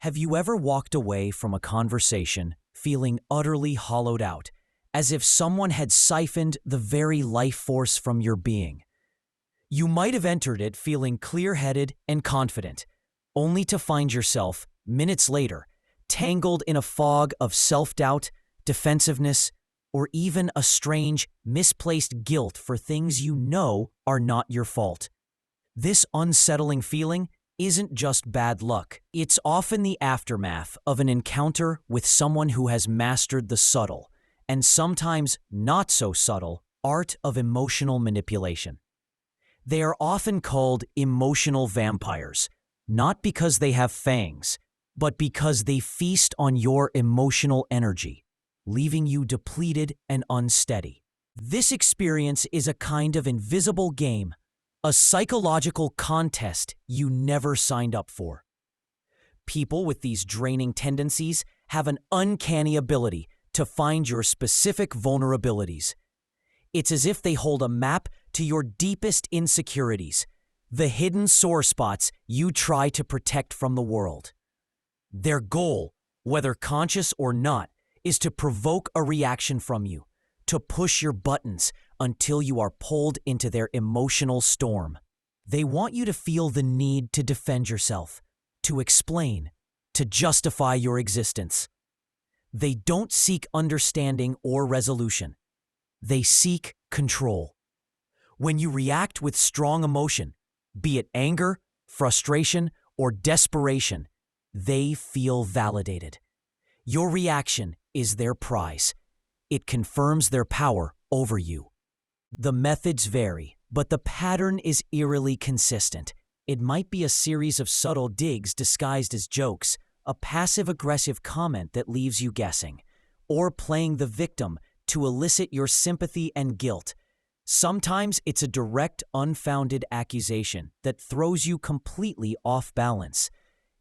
Have you ever walked away from a conversation feeling utterly hollowed out, as if someone had siphoned the very life force from your being? You might have entered it feeling clear-headed and confident, only to find yourself, minutes later, tangled in a fog of self-doubt, defensiveness, or even a strange, misplaced guilt for things you know are not your fault. This unsettling feeling isn't just bad luck. It's often the aftermath of an encounter with someone who has mastered the subtle, and sometimes not so subtle, art of emotional manipulation. They are often called emotional vampires, not because they have fangs, but because they feast on your emotional energy, leaving you depleted and unsteady. This experience is a kind of invisible game, a psychological contest you never signed up for. People with these draining tendencies have an uncanny ability to find your specific vulnerabilities. It's as if they hold a map to your deepest insecurities, the hidden sore spots you try to protect from the world. Their goal, whether conscious or not, is to provoke a reaction from you, to push your buttons until you are pulled into their emotional storm. They want you to feel the need to defend yourself, to explain, to justify your existence. They don't seek understanding or resolution. They seek control. When you react with strong emotion, be it anger, frustration, or desperation, they feel validated. Your reaction is their prize. It confirms their power over you. The methods vary, but the pattern is eerily consistent. It might be a series of subtle digs disguised as jokes, a passive-aggressive comment that leaves you guessing, or playing the victim to elicit your sympathy and guilt. Sometimes it's a direct, unfounded accusation that throws you completely off balance.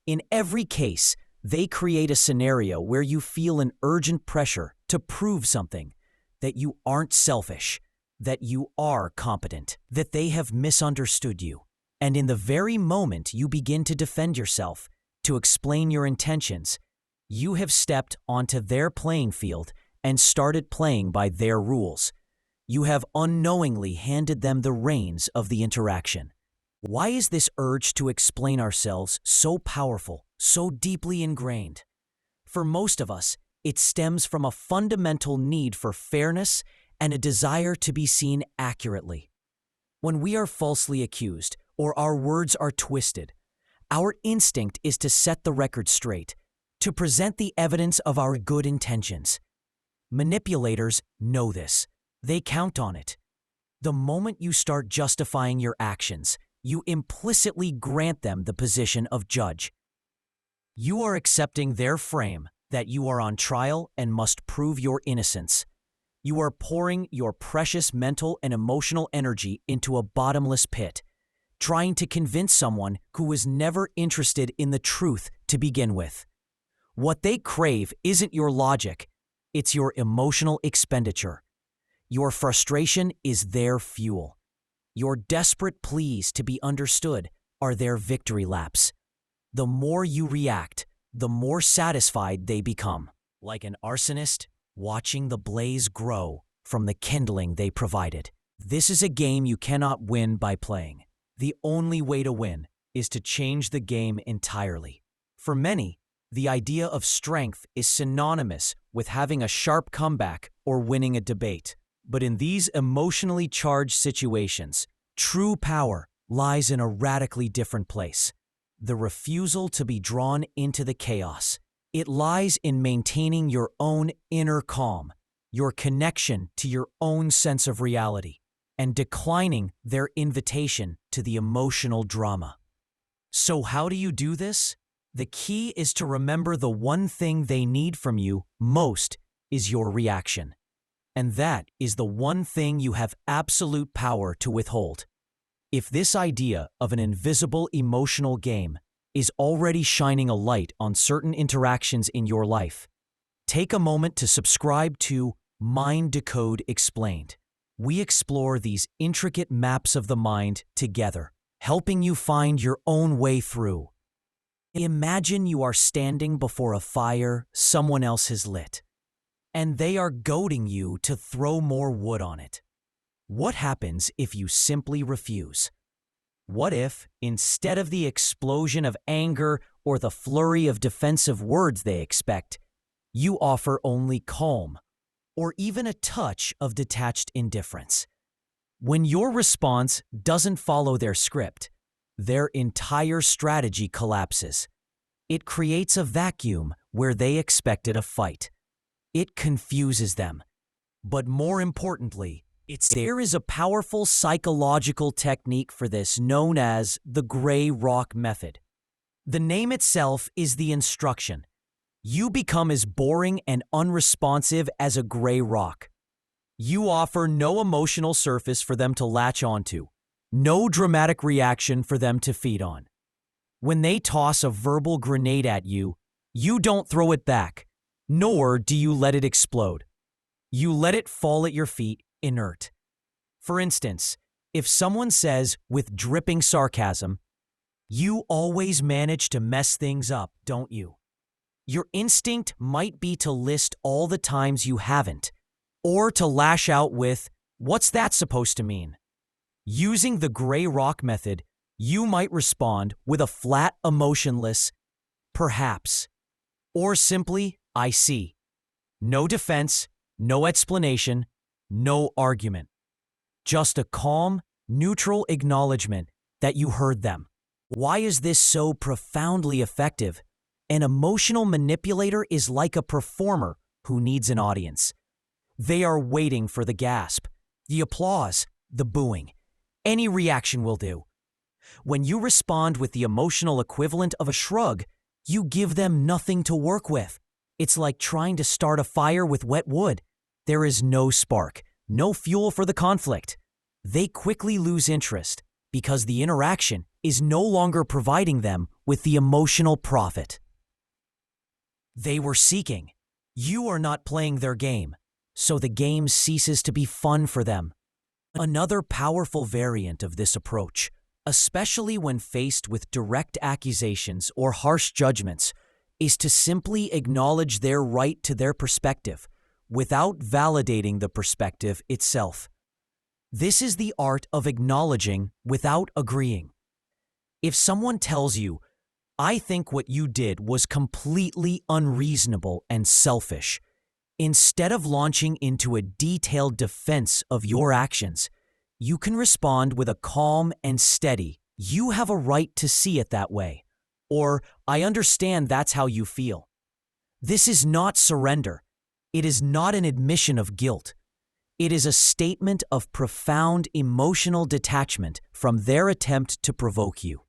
In every case, they create a scenario where you feel an urgent pressure to prove something, that you aren't selfish, that you are competent, that they have misunderstood you. And in the very moment you begin to defend yourself, to explain your intentions, you have stepped onto their playing field and started playing by their rules. You have unknowingly handed them the reins of the interaction. Why is this urge to explain ourselves so powerful, so deeply ingrained? For most of us, it stems from a fundamental need for fairness and a desire to be seen accurately. When we are falsely accused or our words are twisted, our instinct is to set the record straight, to present the evidence of our good intentions. Manipulators know this. They count on it. The moment you start justifying your actions, you implicitly grant them the position of judge. You are accepting their frame that you are on trial and must prove your innocence. You are pouring your precious mental and emotional energy into a bottomless pit, trying to convince someone who was never interested in the truth to begin with. What they crave isn't your logic, it's your emotional expenditure. Your frustration is their fuel. Your desperate pleas to be understood are their victory laps. The more you react, the more satisfied they become, like an arsonist watching the blaze grow from the kindling they provided. This is a game you cannot win by playing. The only way to win is to change the game entirely. For many, the idea of strength is synonymous with having a sharp comeback or winning a debate. But in these emotionally charged situations, true power lies in a radically different place. The refusal to be drawn into the chaos. It lies in maintaining your own inner calm, your connection to your own sense of reality, and declining their invitation to the emotional drama. So how do you do this? The key is to remember the one thing they need from you most is your reaction. And that is the one thing you have absolute power to withhold. If this idea of an invisible emotional game is already shining a light on certain interactions in your life, take a moment to subscribe to Mind Decode Explained. We explore these intricate maps of the mind together, helping you find your own way through. Imagine you are standing before a fire someone else has lit, and they are goading you to throw more wood on it. What happens if you simply refuse? What if, instead of the explosion of anger or the flurry of defensive words they expect, you offer only calm, or even a touch of detached indifference? When your response doesn't follow their script, their entire strategy collapses. It creates a vacuum where they expected a fight. It confuses them. But more importantly, there is a powerful psychological technique for this known as the gray rock method. The name itself is the instruction. You become as boring and unresponsive as a gray rock. You offer no emotional surface for them to latch onto, no dramatic reaction for them to feed on. When they toss a verbal grenade at you, you don't throw it back, nor do you let it explode. You let it fall at your feet, inert. For instance, if someone says with dripping sarcasm, "You always manage to mess things up, don't you?" Your instinct might be to list all the times you haven't, or to lash out with, "What's that supposed to mean?" Using the gray rock method, you might respond with a flat, emotionless, "Perhaps," or simply, "I see." No defense, no explanation, no argument. Just a calm, neutral acknowledgement that you heard them. Why is this so profoundly effective? An emotional manipulator is like a performer who needs an audience. They are waiting for the gasp, the applause, the booing. Any reaction will do. When you respond with the emotional equivalent of a shrug, you give them nothing to work with. It's like trying to start a fire with wet wood. There is no spark, no fuel for the conflict. They quickly lose interest because the interaction is no longer providing them with the emotional profit they were seeking. You are not playing their game, so the game ceases to be fun for them. Another powerful variant of this approach, especially when faced with direct accusations or harsh judgments, is to simply acknowledge their right to their perspective without validating the perspective itself. This is the art of acknowledging without agreeing. If someone tells you, "I think what you did was completely unreasonable and selfish," instead of launching into a detailed defense of your actions, you can respond with a calm and steady, "You have a right to see it that way," or "I understand that's how you feel." This is not surrender. It is not an admission of guilt. It is a statement of profound emotional detachment from their attempt to provoke you.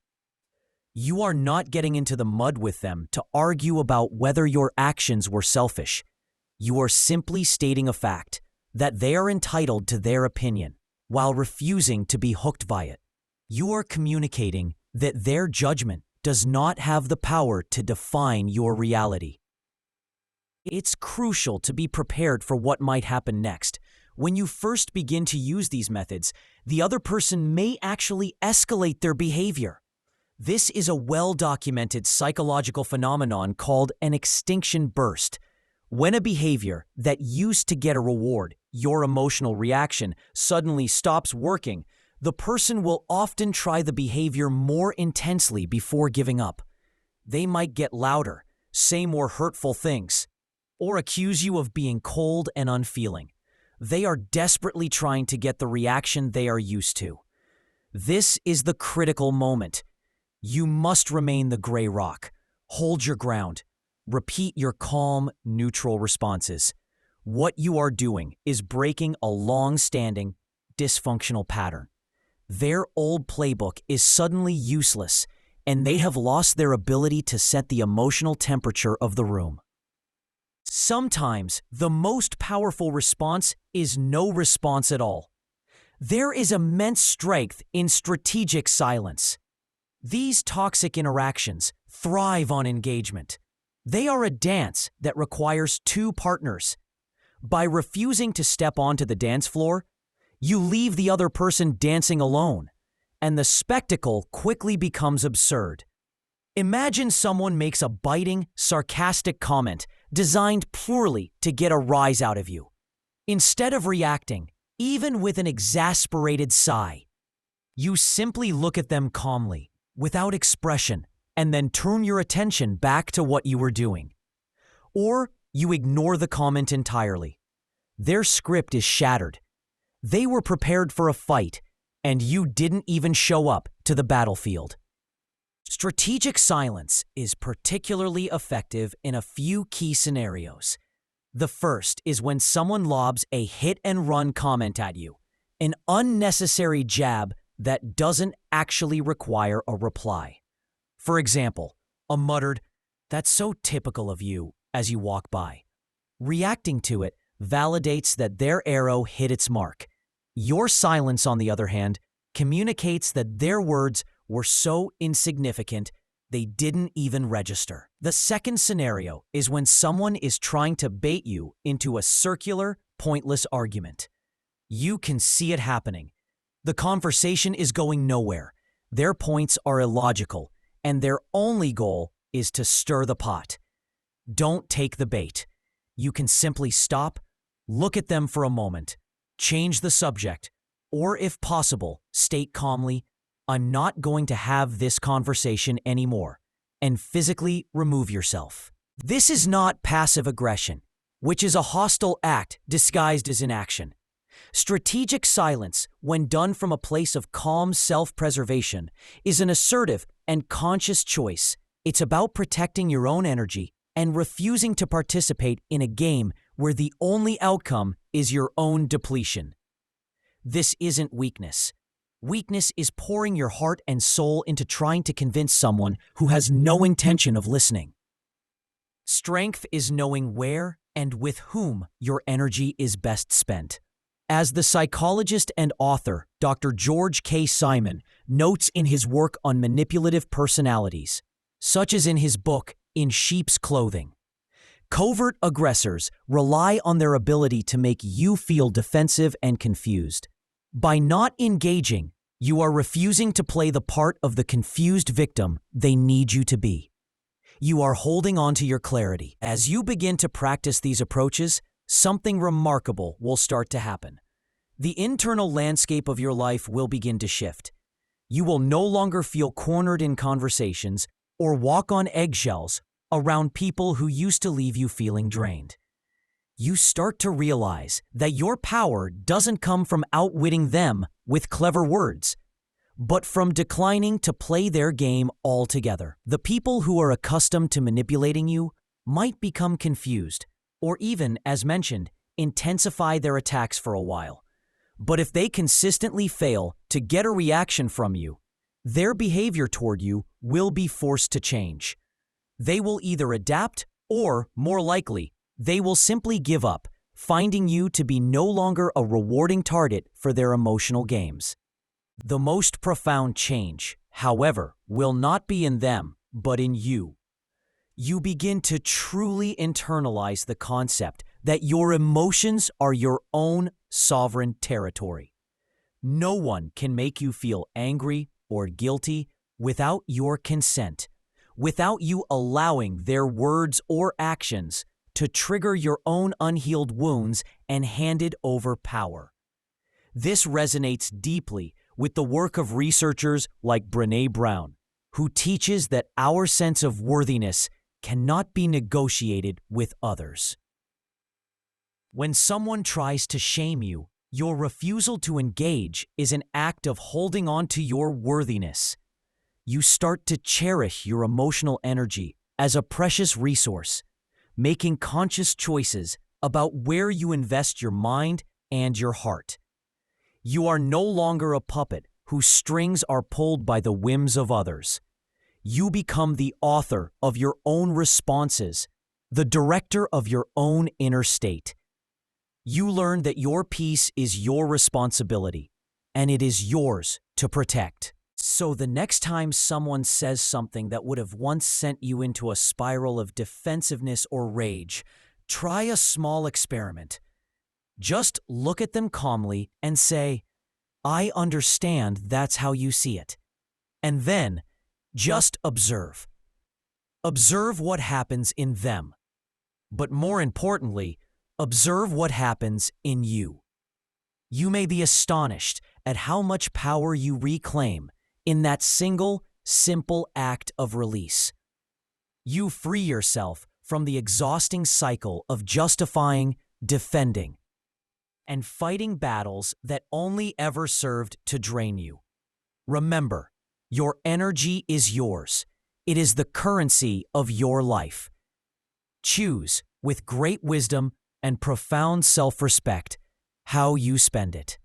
You are not getting into the mud with them to argue about whether your actions were selfish. You are simply stating a fact, that they are entitled to their opinion, while refusing to be hooked by it. You are communicating that their judgment does not have the power to define your reality. It's crucial to be prepared for what might happen next. When you first begin to use these methods, the other person may actually escalate their behavior. This is a well-documented psychological phenomenon called an extinction burst. When a behavior that used to get a reward, your emotional reaction, suddenly stops working, the person will often try the behavior more intensely before giving up. They might get louder, say more hurtful things, or accuse you of being cold and unfeeling. They are desperately trying to get the reaction they are used to. This is the critical moment. You must remain the gray rock. Hold your ground. Repeat your calm, neutral responses. What you are doing is breaking a long-standing, dysfunctional pattern. Their old playbook is suddenly useless, and they have lost their ability to set the emotional temperature of the room. Sometimes the most powerful response is no response at all. There is immense strength in strategic silence. These toxic interactions thrive on engagement. They are a dance that requires two partners. By refusing to step onto the dance floor, you leave the other person dancing alone, and the spectacle quickly becomes absurd. Imagine someone makes a biting, sarcastic comment designed purely to get a rise out of you. Instead of reacting, even with an exasperated sigh, you simply look at them calmly, without expression, and then turn your attention back to what you were doing. Or you ignore the comment entirely. Their script is shattered. They were prepared for a fight, and you didn't even show up to the battlefield. Strategic silence is particularly effective in a few key scenarios. The first is when someone lobs a hit-and-run comment at you, an unnecessary jab that doesn't actually require a reply. For example, a muttered, "That's so typical of you," as you walk by. Reacting to it validates that their arrow hit its mark. Your silence, on the other hand, communicates that their words were so insignificant they didn't even register. The second scenario is when someone is trying to bait you into a circular, pointless argument. You can see it happening. The conversation is going nowhere. Their points are illogical, and their only goal is to stir the pot. Don't take the bait. You can simply stop, look at them for a moment, change the subject, or if possible, state calmly, "I'm not going to have this conversation anymore," and physically remove yourself. This is not passive aggression, which is a hostile act disguised as inaction. Strategic silence, when done from a place of calm self-preservation, is an assertive and conscious choice. It's about protecting your own energy and refusing to participate in a game where the only outcome is your own depletion. This isn't weakness. Weakness is pouring your heart and soul into trying to convince someone who has no intention of listening. Strength is knowing where and with whom your energy is best spent. As the psychologist and author Dr. George K. Simon notes in his work on manipulative personalities, such as in his book In Sheep's Clothing, covert aggressors rely on their ability to make you feel defensive and confused. By not engaging, you are refusing to play the part of the confused victim they need you to be. You are holding on to your clarity. As you begin to practice these approaches, something remarkable will start to happen. The internal landscape of your life will begin to shift. You will no longer feel cornered in conversations or walk on eggshells around people who used to leave you feeling drained. You start to realize that your power doesn't come from outwitting them with clever words, but from declining to play their game altogether. The people who are accustomed to manipulating you might become confused, or even, as mentioned, intensify their attacks for a while. But if they consistently fail to get a reaction from you, their behavior toward you will be forced to change. They will either adapt or, more likely, they will simply give up, finding you to be no longer a rewarding target for their emotional games. The most profound change, however, will not be in them, but in you. You begin to truly internalize the concept that your emotions are your own sovereign territory. No one can make you feel angry or guilty without your consent, without you allowing their words or actions to trigger your own unhealed wounds and handed over power. This resonates deeply with the work of researchers like Brené Brown, who teaches that our sense of worthiness cannot be negotiated with others. When someone tries to shame you, your refusal to engage is an act of holding on to your worthiness. You start to cherish your emotional energy as a precious resource, making conscious choices about where you invest your mind and your heart. You are no longer a puppet whose strings are pulled by the whims of others. You become the author of your own responses, the director of your own inner state. You learn that your peace is your responsibility, and it is yours to protect. So the next time someone says something that would have once sent you into a spiral of defensiveness or rage, try a small experiment. Just look at them calmly and say, "I understand that's how you see it." And then just observe. Observe what happens in them. But more importantly, observe what happens in you. You may be astonished at how much power you reclaim in that single, simple act of release. You free yourself from the exhausting cycle of justifying, defending, and fighting battles that only ever served to drain you. Remember, your energy is yours. It is the currency of your life. Choose, with great wisdom and profound self-respect, how you spend it.